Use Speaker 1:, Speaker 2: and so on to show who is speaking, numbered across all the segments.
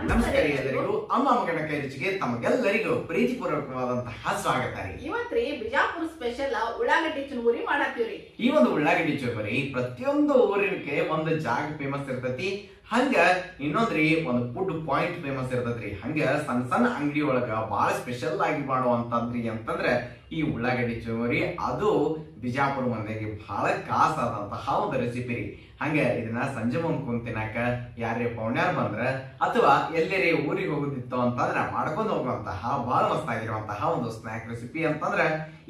Speaker 1: ನಮಸ್ಕಾರ ಎಲ್ಲರಿಗೂ ಅಮ್ಮ ಮಗನ ಕೈ ರುಚಿಗೆ ತಮಗೆಲ್ಲರಿಗೂ ಪ್ರೀತಿಪೂರ್ವಕವಾದಂತಹ ಸ್ವಾಗತ ರೀ.
Speaker 2: ಇವತ್ರಿ ಬಿಜಾಪುರ ಸ್ಪೆಷಲ್ ಉಳ್ಳಾಗಡ್ಡಿ ಚುರುಮುರಿ ಮಾಡಾಕ್ತಿವ್ರಿ.
Speaker 1: ಈ ಒಂದು ಉಳ್ಳಾಗಡ್ಡಿ ಚುರುಮುರಿ ಪ್ರತಿಯೊಂದು ಊರಿಗೆ ಒಂದು ಜಾಗ ಫೇಮಸ್ ಇರ್ತೈತಿ. ಹಂಗ ಇನ್ನೊಂದ್ರಿ ಒಂದು ಫುಡ್ ಪಾಯಿಂಟ್ ಫೇಮಸ್ ಇರ್ತೈತ್ರಿ. ಹಂಗ ಸಣ್ಣ ಸಣ್ಣ ಅಂಗಡಿ ಒಳಗ ಬಹಳ ಸ್ಪೆಷಲ್ ಆಗಿ ಮಾಡುವಂತದ್ರಿ ಅಂತಂದ್ರೆ ಈ ಉಳ್ಳಾಗಡ್ಡಿ ಚುರುಮುರಿ. ಅದು ಬಿಜಾಪುರ ಮಂದಿಗೆ ಬಹಳ ಕಾಸ ಆದಂತಹ ಒಂದು ರೆಸಿಪಿ ರೀ. ಹಂಗ ಇದನ್ನ ಸಂಜೆ ಮುಂದ್ ಕುಂತ ತಿನ್ನಾಕ ಯಾರೇ ಪೌಣ್ಯಾರ್ ಬಂದ್ರ ಅಥವಾ ಎಲ್ಲರೇ ಊರಿಗೆ ಹೋಗುದಿತ್ತು ಅಂತಂದ್ರ ಮಾಡ್ಕೊಂಡು ಹೋಗುವಂತಹ ಬಹಳ ಮಸ್ತ್ ಆಗಿರುವಂತಹ ಒಂದು ಸ್ನಾಕ್ ರೆಸಿಪಿ ಅಂತಂದ್ರ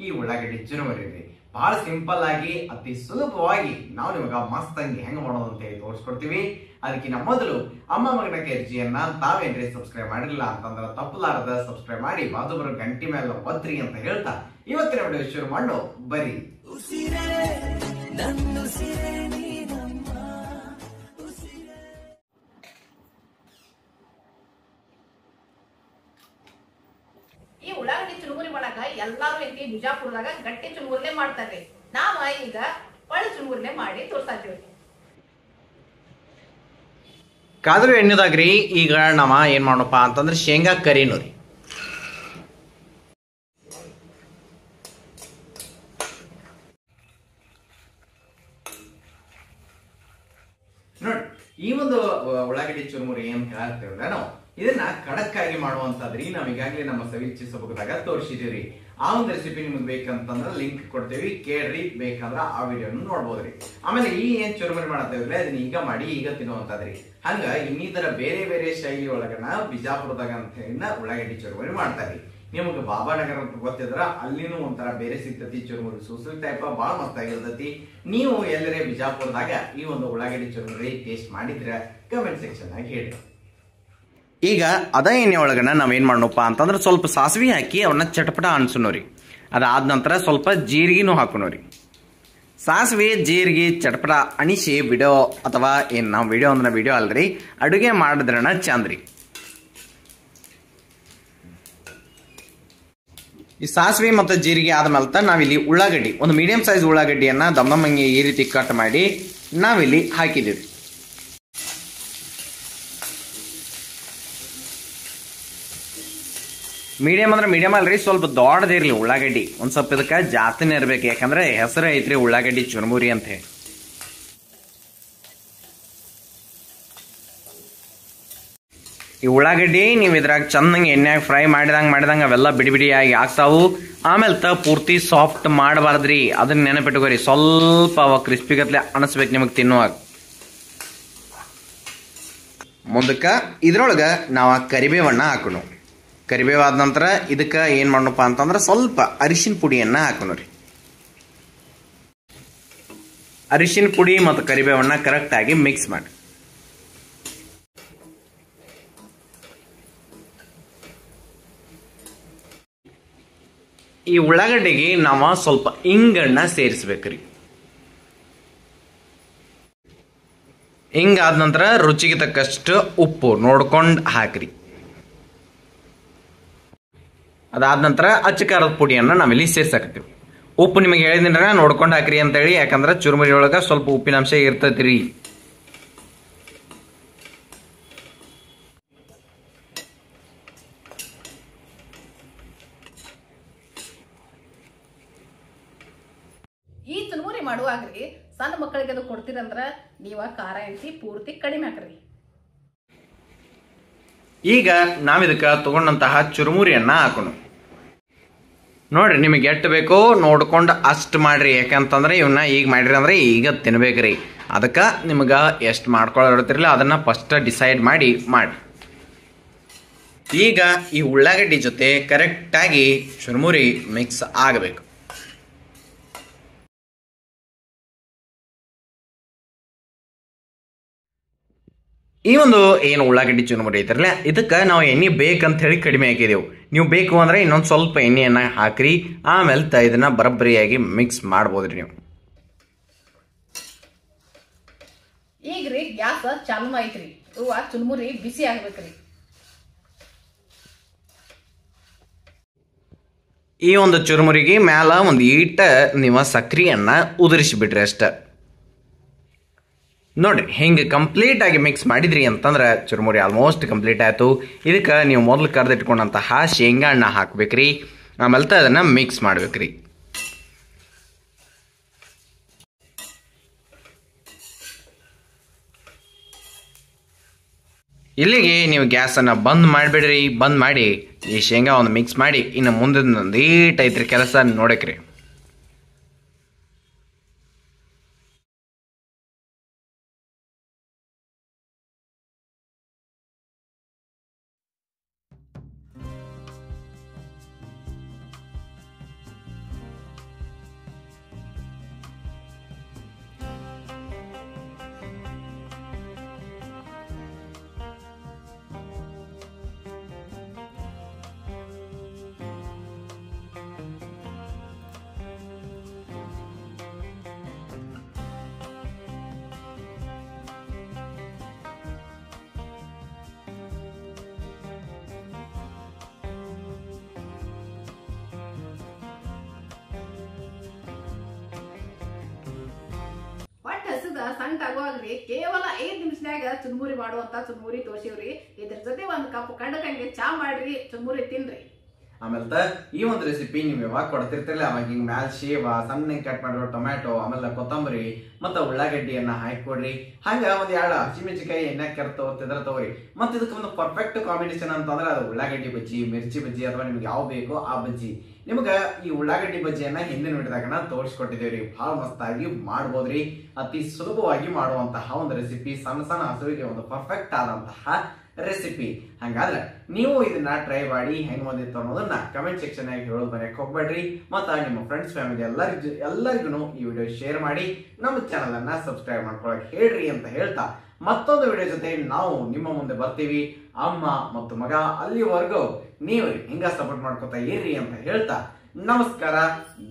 Speaker 1: ಈ ಉಳ್ಳಾಗಡ್ಡಿ ಚುರುಮುರಿ ರೀ. ಬಹಳ ಸಿಂಪಲ್ ಆಗಿ ಅತಿ ಸುಲಭವಾಗಿ ನಾವು ನಿಮಗ ಮಸ್ತ್ ಅಂಗಿ ಹೆಂಗ್ ಮಾಡೋದು ಅಂತ ಹೇಳಿ ತೋರಿಸ್ಕೊಡ್ತೀವಿ. ಅದಕ್ಕಿಂತ ಮೊದಲು ಅಮ್ಮ ಮಗನ ಕೈ ರುಚಿಯನ್ನ ತಾವೇನ್ರಿ ಸಬ್ಸ್ಕ್ರೈಬ್ ಮಾಡಿಲ್ಲ ಅಂತಂದ್ರ ತಪ್ಪಲಾರದ ಸಬ್ಸ್ಕ್ರೈಬ್ ಮಾಡಿ ಬಾಜು ಬರೋ ಗಂಟಿ ಮೇಲೆ ಒತ್ರಿ ಅಂತ ಹೇಳ್ತಾ ಇವತ್ತಿನ ವಿಡಿಯೋ ಶುರು ಮಾಡೋ ಬರೀ.
Speaker 2: ಈ ಉಳ್ಳಾಗಡ್ಡಿ ಚುರುಮುರಿ ಮಾಡಾಕ ಎಲ್ಲಾರು ಐತಿ ಬಿಜಾಪುರದಾಗ ಗಟ್ಟಿ ಚುರುಮುರಿನೇ ಮಾಡ್ತಾರ್ರಿ. ನಾವ ಈಗ ಪಳ್ಳ ಚುರುಮುರಿನೇ ಮಾಡಿ ತೋರ್ಸಾತೀವಿ.
Speaker 1: ಕಾದ್ರು ಎಣ್ಣೆದಾಗ್ರಿ ಈಗ ನಾವ ಏನ್ ಮಾಡೋಣಪ್ಪ ಅಂತಂದ್ರೆ ಶೇಂಗಾ ಕರಿನು ರೀ. ನೋಡಿ ಈ ಒಂದು ಉಳ್ಳಾಗಡ್ಡಿ ಚುರುಮುರಿ ಏನ್ ಹೇಳ್ತೇವಲ್ಲ ನಾವು ಇದನ್ನ ಖಡಕ್ ಆಗಿ ಮಾಡುವಂತದ್ರಿ. ನಾವ್ ಈಗಾಗಲೇ ನಮ್ಮ ಸವಿಚ್ಚಿ ಸಬಕದಾಗ ತೋರಿಸಿದೀವ್ರಿ. ಆ ಒಂದು ರೆಸಿಪಿ ನಿಮ್ಗೆ ಬೇಕಂತಂದ್ರೆ ಲಿಂಕ್ ಕೊಡ್ತೇವಿ, ಕೇಳ್ರಿ. ಬೇಕಂದ್ರ ಆ ವಿಡಿಯೋನ ನೋಡ್ಬೋದ್ರಿ. ಆಮೇಲೆ ಈ ಏನ್ ಚುರುಮುರಿ ಮಾಡತ್ತೇವ್ರಿ ಅದನ್ನ ಈಗ ಮಾಡಿ ಈಗ ತಿನ್ನುವಂತದ್ರಿ. ಹಂಗ ಇನ್ನಿತರ ಬೇರೆ ಬೇರೆ ಶೈಲಿ ಒಳಗನ ಬಿಜಾಪುರದಾಗ ಅಂತ ಉಳ್ಳಾಗಡ್ಡಿ ಚುರುಮುರಿ ಮಾಡ್ತಾರ್ರಿ. ನಿಮ್ಗೆ ಬಾಬಾನಗರ ಅಂತ ಗೊತ್ತಿದ್ರ ಅಲ್ಲಿನೂ ಒಂಥರ ಬೇರೆ ಸಿಗ್ತತಿ ಚುರುಮುರಿ. ಸೂಸಲ್ ಟೈಪ್ ಬಹಳ ಮಸ್ತ್ ಆಗಿರ್ತತಿ. ನೀವು ಎಲ್ಲರೇ ಬಿಜಾಪುರದಾಗ ಈ ಒಂದು ಉಳ್ಳಾಗಡ್ಡಿ ಚುರುಮುರಿ ಟೇಸ್ಟ್ ಮಾಡಿದ್ರೆ ಕಮೆಂಟ್ ಸೆಕ್ಷನ್ ಆಗಿ ಹೇಳಿ. ಈಗ ಅದ ಎಣ್ಣೆ ಒಳಗನ ನಾವೇನ್ ಮಾಡೋಣಪ್ಪ ಅಂತಂದ್ರೆ ಸ್ವಲ್ಪ ಸಾಸಿವೆ ಹಾಕಿ ಅವನ್ನ ಚಟಪಟ ಅನ್ಸೋರಿ. ಅದಾದ ನಂತರ ಸ್ವಲ್ಪ ಜೀರಿಗೆನೂ ಹಾಕೋರಿ. ಸಾಸಿವೆ ಜೀರಿಗೆ ಚಟಪಟ ಅಣಿಸಿ ವಿಡಿಯೋ ಅಥವಾ ಏನ್ ನಾವು ವಿಡಿಯೋ ಅಂದ್ರೆ ವಿಡಿಯೋ ಅಲ್ರಿ, ಅಡುಗೆ ಮಾಡಿದ್ರನ ಚಂದ್ರಿ. ಈ ಸಾಸಿವೆ ಮತ್ತು ಜೀರಿಗೆ ಆದ್ಮೇಲೆ ನಾವಿಲ್ಲಿ ಉಳ್ಳಾಗಡ್ಡಿ ಒಂದು ಮೀಡಿಯಂ ಸೈಜ್ ಉಳ್ಳಾಗಡ್ಡಿಯನ್ನ ದಮ್ಮಂಗೆ ಈ ರೀತಿ ಕಟ್ ಮಾಡಿ ನಾವಿಲ್ಲಿ ಹಾಕಿದ್ದೀವಿ. ಮೀಡಿಯಂ ಅಂದ್ರೆ ಮೀಡಿಯಂ ಅಲ್ರಿ, ಸ್ವಲ್ಪ ದೊಡ್ಡದಿರ್ಲಿ ಉಳ್ಳಾಗಡ್ಡಿ. ಒಂದ್ ಸ್ವಲ್ಪ ಇದಕ್ಕೆ ಜಾಸ್ತಿನೇ ಇರ್ಬೇಕು, ಯಾಕಂದ್ರೆ ಹೆಸರು ಐತ್ರಿ ಉಳ್ಳಾಗಡ್ಡಿ ಚುರುಮುರಿ ಅಂತ ಹೇಳಿ. ಈ ಉಳ್ಳಾಗಡ್ಡಿ ನೀವು ಇದ್ರಾಗ ಚಂದಂಗೆ ಎಣ್ಣೆಯಾಗ ಫ್ರೈ ಮಾಡಿದಂಗ ಅವೆಲ್ಲ ಬಿಡಿ ಬಿಡಿಯಾಗಿ ಆಗ್ತಾವು. ಆಮೇಲೆ ಪೂರ್ತಿ ಸಾಫ್ಟ್ ಮಾಡಬಾರ್ದ್ರಿ, ಅದನ್ನ ನೆನಪಿಟ್ಕೋರಿ. ಸ್ವಲ್ಪ ಅವ ಕ್ರಿಸ್ಪಿ ಗತ್ಲೆ ಅನಿಸ್ಬೇಕು ನಿಮಗೆ ತಿನ್ನುವಾಗ. ಮುಂದಕ್ಕ ಇದ್ರೊಳಗ ನಾವು ಕರಿಬೇವನ್ನ ಹಾಕೋಣ. ಕರಿಬೇವಾದ ನಂತರ ಇದಕ್ಕೆ ಏನ್ ಮಾಡೋಣಪ್ಪ ಅಂತಂದ್ರೆ ಸ್ವಲ್ಪ ಅರಿಶಿನ ಪುಡಿಯನ್ನ ಹಾಕೋಣ್ರಿ. ಅರಿಶಿನ ಪುಡಿ ಮತ್ತು ಕರಿಬೇವನ್ನ ಕರೆಕ್ಟ್ ಆಗಿ ಮಿಕ್ಸ್ ಮಾಡಿ. ಈ ಉಳ್ಳಾಗಡ್ಡಿಗೆ ನಾವು ಸ್ವಲ್ಪ ಇಂಗನ್ನ ಸೇರಿಸ್ಬೇಕ್ರಿ. ಹಿಂಗಾದ ನಂತರ ರುಚಿಗೆ ತಕ್ಕಷ್ಟು ಉಪ್ಪು ನೋಡ್ಕೊಂಡು ಹಾಕ್ರಿ. ಅದಾದ ನಂತರ ಅಚ್ಚ ಖಾರದ ಪುಡಿಯನ್ನ ನಾವಿಲ್ಲಿ ಸೇರ್ಸಾಕತ್ತೀವಿ. ಉಪ್ಪು ನಿಮಗೆ ಹೇಳಿದ್ರೆ ನೋಡ್ಕೊಂಡು ಹಾಕ್ರಿ ಅಂತ ಹೇಳಿ, ಯಾಕಂದ್ರೆ ಚುರುಮುರಿ ಒಳಗ ಸ್ವಲ್ಪ ಉಪ್ಪಿನಾಂಶ ಇರ್ತೈತ್ರಿ.
Speaker 2: ಈ ಚುರುಮುರಿ ಮಾಡುವಾಗ್ರಿ ಸಣ್ಣ ಮಕ್ಕಳಿಗೆ ಅದು ಕೊಡ್ತೀರಂದ್ರ ನೀವ ಖಾರ ಎಣ್ಸಿ ಪೂರ್ತಿ ಕಡಿಮೆ ಹಾಕ್ರಿ.
Speaker 1: ಈಗ ನಾವಿದಕ್ಕೆ ತಗೊಂಡಂತಹ ಚುರುಮುರಿಯನ್ನ ಹಾಕೋಣ. ನೋಡ್ರಿ ನಿಮಗೆ ಎಷ್ಟು ಬೇಕೋ ನೋಡ್ಕೊಂಡು ಅಷ್ಟು ಮಾಡ್ರಿ, ಯಾಕಂತಂದ್ರೆ ಇವನ್ನ ಈಗ ಮಾಡಿರಿ ಅಂದ್ರೆ ಈಗ ತಿನ್ಬೇಕ್ರಿ. ಅದಕ್ಕೆ ನಿಮ್ಗೆ ಎಷ್ಟು ಮಾಡ್ಕೊಳ್ಳಿರ್ತಿರಲ್ಲ ಅದನ್ನ ಫಸ್ಟ್ ಡಿಸೈಡ್ ಮಾಡಿ. ಈಗ ಈ ಉಳ್ಳಾಗಡ್ಡಿ ಜೊತೆ ಕರೆಕ್ಟಾಗಿ ಚುರುಮುರಿ ಮಿಕ್ಸ್ ಆಗಬೇಕು. ಈ ಒಂದು ಏನು ಉಳ್ಳಾಗಡ್ಡಿ ಚುರುಮುರಿ ಐತಿರಲ್ಲ ಇದಕ್ಕೆ ನಾವು ಎಣ್ಣೆ ಬೇಕಂತ ಹೇಳಿ ಕಡಿಮೆ ಹಾಕಿದೆವು. ನೀವು ಬೇಕು ಅಂದ್ರೆ ಇನ್ನೊಂದು ಸ್ವಲ್ಪ ಎಣ್ಣೆಯನ್ನ ಹಾಕ್ರಿ. ಆಮೇಲೆ ಇದನ್ನ ಬರಬ್ಬರಿಯಾಗಿ ಮಿಕ್ಸ್ ಮಾಡ್ಬೋದ್ರಿ ನೀವು.
Speaker 2: ಈಗ್ರಿ ಗ್ಯಾಸ್ ಚಾಲು ಐತ್ರಿ, ಚುರುಮುರಿ ಬಿಸಿ ಆಗ್ಬೇಕ್ರಿ.
Speaker 1: ಈ ಒಂದು ಚುರುಮುರಿಗೆ ಮ್ಯಾಲ ಒಂದು ಈಟ ನೀವು ಸಕ್ರಿಯನ್ನ ಉದುರಿಸಿ ಬಿಡ್ರಿ ಅಷ್ಟ. ನೋಡ್ರಿ ಹಿಂಗೆ ಕಂಪ್ಲೀಟ್ ಆಗಿ ಮಿಕ್ಸ್ ಮಾಡಿದ್ರಿ ಅಂತಂದ್ರೆ ಚುರುಮುರಿ ಆಲ್ಮೋಸ್ಟ್ ಕಂಪ್ಲೀಟ್ ಆಯ್ತು. ಇದಕ್ಕೆ ನೀವು ಮೊದಲು ಕರೆದಿಟ್ಕೊಂಡಂತಹ ಶೇಂಗಾ ಹಣ್ಣು ಹಾಕ್ಬೇಕ್ರಿ. ಆಮೇಲೆ ಅದನ್ನ ಮಿಕ್ಸ್ ಮಾಡ್ಬೇಕ್ರಿ. ಇಲ್ಲಿಗೆ ನೀವು ಗ್ಯಾಸನ್ನು ಬಂದ್ ಮಾಡಿಬಿಡ್ರಿ. ಬಂದ್ ಮಾಡಿ ಈ ಶೇಂಗಾ ಒಂದು ಮಿಕ್ಸ್ ಮಾಡಿ ಇನ್ನು ಮುಂದಿನ ಈಟ್ ಐತ್ರಿ ಕೆಲಸ ನೋಡಕ್ರಿ.
Speaker 2: ಹೊಟ್ಟೆ ಹಸದ ಸಂಟ್ ಆಗುವಾಗ್ರಿ ಕೇವಲ 5 ನಿಮಿಷನ್ಯಾಗ ಚುರುಮುರಿ ಮಾಡುವಂತ ಚುರುಮುರಿ ತೋರ್ಸಿವ್ರಿ. ಇದ್ರ ಜೊತೆ ಒಂದ್ ಕಪ್ ಕಂಡಕಂಗೆ ಚಾ ಮಾಡ್ರಿ, ಚುರುಮುರಿ ತಿನ್ರಿ.
Speaker 1: ಆಮೇಲೆ ಈ ಒಂದು ರೆಸಿಪಿ ನೀವು ಯಾವಾಗ ಕೊಡ್ತಿರ್ತಿರಲ್ಲ ಅವಾಗ ಹಿಂಗ್ ಮ್ಯಾಲ ಶೇವ ಸಣ್ಣ ಕಟ್ ಮಾಡಿರೋ ಟೊಮ್ಯಾಟೊ ಆಮೇಲೆ ಕೊತ್ತಂಬರಿ ಮತ್ತ ಉಳ್ಳಾಗಡ್ಡಿಯನ್ನ ಹಾಕೊಡ್ರಿ. ಹಂಗ ಒಂದ್ 2 ಹಸಿಮೆಣಸಿನಕಾಯಿ ಎಣ್ಣೆ ಕೆರೆತ ತಗೋರಿ. ಮತ್ತೆ ಇದಕ್ಕೆ ಒಂದು ಪರ್ಫೆಕ್ಟ್ ಕಾಂಬಿನೇಷನ್ ಅಂತಂದ್ರೆ ಅದು ಉಳ್ಳಾಗಡ್ಡಿ ಬಜ್ಜಿ, ಮಿರ್ಚಿ ಬಜ್ಜಿ ಅಥವಾ ನಿಮ್ಗೆ ಯಾವ ಬೇಕೋ ಆ ಬಜ್ಜಿ. ನಿಮ್ಗ ಈ ಉಳ್ಳಾಗಡ್ಡಿ ಬಜ್ಜಿಯನ್ನ ಹಿಂದಿನ ವಿಡಿಯೋದಾಗ ತೋರಿಸ್ಕೊಟ್ಟಿದ್ದೇವ್ರಿ. ಬಹಳ ಮಸ್ತಾಗಿ ಮಾಡ್ಬೋದ್ರಿ. ಅತಿ ಸುಲಭವಾಗಿ ಮಾಡುವಂತಹ ಒಂದು ರೆಸಿಪಿ, ಸಣ್ಣ ಸಣ್ಣ ಹಸುವಿಗೆ ಒಂದು ಪರ್ಫೆಕ್ಟ್ ಆದಂತಹ ರೆಸಿಪಿ. ಹಂಗಾದ್ರೆ ನೀವು ಇದನ್ನ ಟ್ರೈ ಮಾಡಿ ಹೆಂಗ್ ಬಂದಿತ್ತು ಅನ್ನೋದನ್ನ ಕಮೆಂಟ್ ಸೆಕ್ಷನ್ ಆಗಿ ಹೇಳೋದು ಬರೆಯಕ್ ಹೋಗ್ಬೇಡ್ರಿ. ಮತ್ತ ನಿಮ್ಮ ಫ್ರೆಂಡ್ಸ್ ಫ್ಯಾಮಿಲಿ ಎಲ್ಲರಿಗೂ ಈ ವಿಡಿಯೋ ಶೇರ್ ಮಾಡಿ ನಮ್ಮ ಚಾನಲ್ ಅನ್ನ ಸಬ್ಸ್ಕ್ರೈಬ್ ಮಾಡ್ಕೊಳಕ್ ಹೇಳ್ರಿ ಅಂತ ಹೇಳ್ತಾ ಮತ್ತೊಂದು ವಿಡಿಯೋ ಜೊತೆ ನಾವು ನಿಮ್ಮ ಮುಂದೆ ಬರ್ತೀವಿ. ಅಮ್ಮ ಮತ್ತು ಮಗ, ಅಲ್ಲಿವರೆಗೂ ನೀವು ಹಿಂಗ ಸಪೋರ್ಟ್ ಮಾಡ್ಕೊತಾ ಇರ್ರಿ ಅಂತ ಹೇಳ್ತಾ ನಮಸ್ಕಾರ,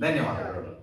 Speaker 1: ಧನ್ಯವಾದಗಳು.